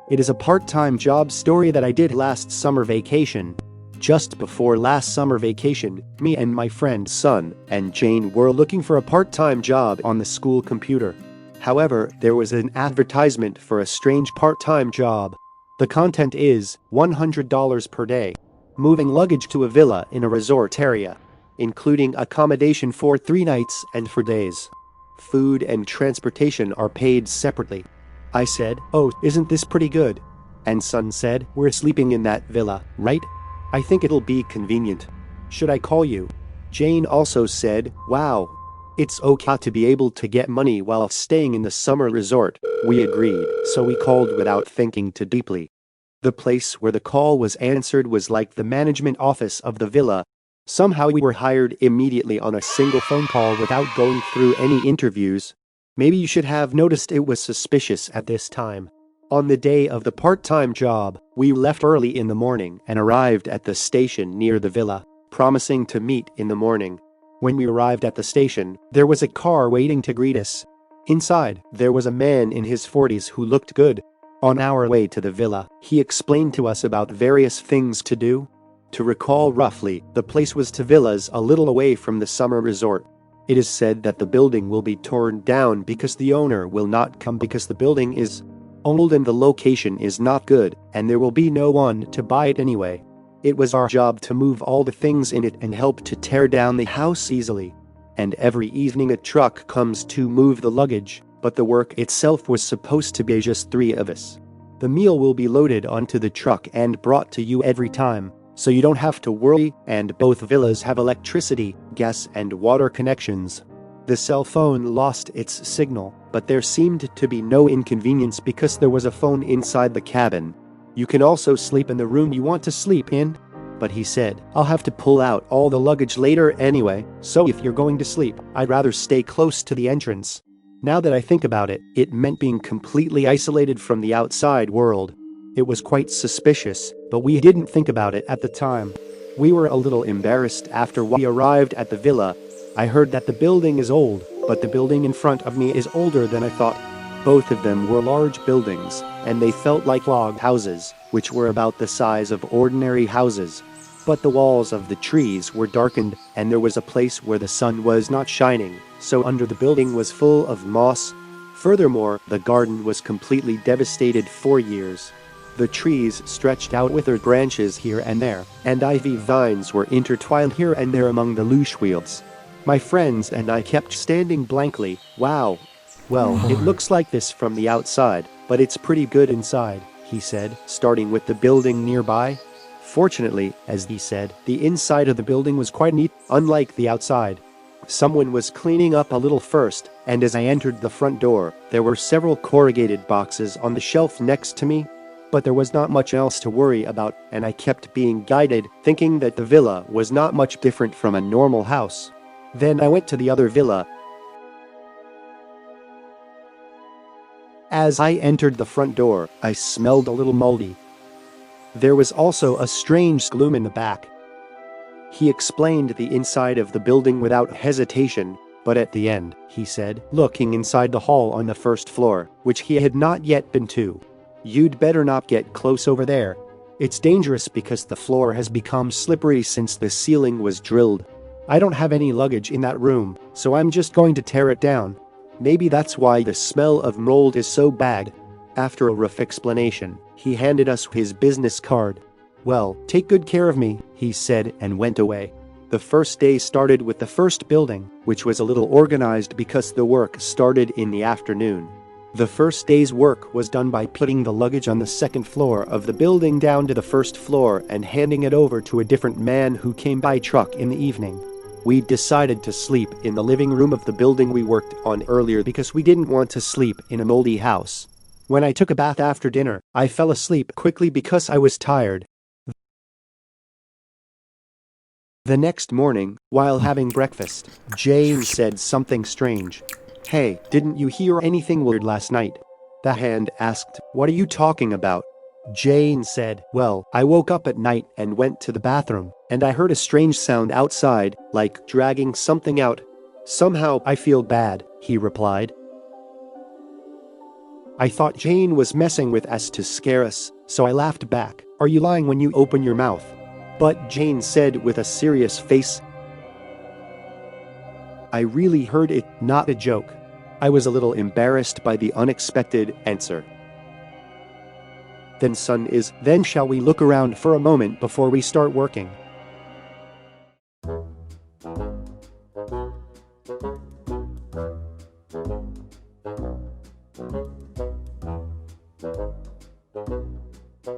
It is a part-time job story that I did last summer vacation. Just before last summer vacation, me and my friend Sun and Jane were looking for a part-time job on the school computer. However, there was an advertisement for a strange part-time job. The content is $100 per day. Moving luggage to a villa in a resort area, including accommodation for 3 nights and 4 days. Food and transportation are paid separately. I said, "Oh, isn't this pretty good?" And Sun said, "We're sleeping in that villa, right? I think it'll be convenient. Should I call you?" Jane also said, "Wow. It's okay to be able to get money while staying in the summer resort." We agreed, so we called without thinking too deeply. The place where the call was answered was like the management office of the villa. Somehow we were hired immediately on a single phone call without going through any interviews. Maybe you should have noticed it was suspicious at this time. On the day of the part-time job, we left early in the morning and arrived at the station near the villa, promising to meet in the morning. When we arrived at the station, there was a car waiting to greet us. Inside, there was a man in his 40s who looked good. On our way to the villa, he explained to us about various things to do. To recall roughly, the place was 2 villas a little away from the summer resort. It is said that the building will be torn down because the owner will not come because the building is old and the location is not good, and there will be no one to buy it anyway. It was our job to move all the things in it and help to tear down the house easily. And every evening a truck comes to move the luggage, but the work itself was supposed to be just 3 of us. The meal will be loaded onto the truck and brought to you every time, so you don't have to worry, and both villas have electricity, gas and water connections. The cell phone lost its signal, but there seemed to be no inconvenience because there was a phone inside the cabin. You can also sleep in the room you want to sleep in. But he said, "I'll have to pull out all the luggage later anyway, so if you're going to sleep, I'd rather stay close to the entrance." Now that I think about it, it meant being completely isolated from the outside world. It was quite suspicious, but we didn't think about it at the time. We were a little embarrassed after we arrived at the villa. I heard that the building is old, but the building in front of me is older than I thought. Both of them were large buildings, and they felt like log houses, which were about the size of ordinary houses. But the walls of the trees were darkened, and there was a place where the sun was not shining, so under the building was full of moss. Furthermore, the garden was completely devastated for years. The trees stretched out with their branches here and there, and ivy vines were intertwined here and there among the loose weeds. My friends and I kept standing blankly. "Wow. Well, it looks like this from the outside, but it's pretty good inside," he said, starting with the building nearby. Fortunately, as he said, the inside of the building was quite neat, unlike the outside. Someone was cleaning up a little first, and as I entered the front door, there were several corrugated boxes on the shelf next to me. But there was not much else to worry about, and I kept being guided, thinking that the villa was not much different from a normal house. Then I went to the other villa. As I entered the front door, I smelled a little moldy. There was also a strange gloom in the back. He explained the inside of the building without hesitation, but at the end, he said, looking inside the hall on the first floor, which he had not yet been to, "You'd better not get close over there. It's dangerous because the floor has become slippery since the ceiling was drilled. I don't have any luggage in that room, so I'm just going to tear it down. Maybe that's why the smell of mold is so bad." After a rough explanation, he handed us his business card. "Well, take good care of me," he said and went away. The first day started with the first building, which was a little organized because the work started in the afternoon. The first day's work was done by putting the luggage on the second floor of the building down to the first floor and handing it over to a different man who came by truck in the evening. We decided to sleep in the living room of the building we worked on earlier because we didn't want to sleep in a moldy house. When I took a bath after dinner, I fell asleep quickly because I was tired. The next morning, while having breakfast, Jane said something strange. "Hey, didn't you hear anything weird last night?" The hand asked, "What are you talking about?" Jane said, "Well, I woke up at night and went to the bathroom, and I heard a strange sound outside, like dragging something out. Somehow I feel bad," he replied. I thought Jane was messing with us to scare us, so I laughed back. Are you lying when you open your mouth? But Jane said with a serious face, I really heard it, not a joke. I was a little embarrassed by the unexpected answer. Then shall we look around for a moment before we start working?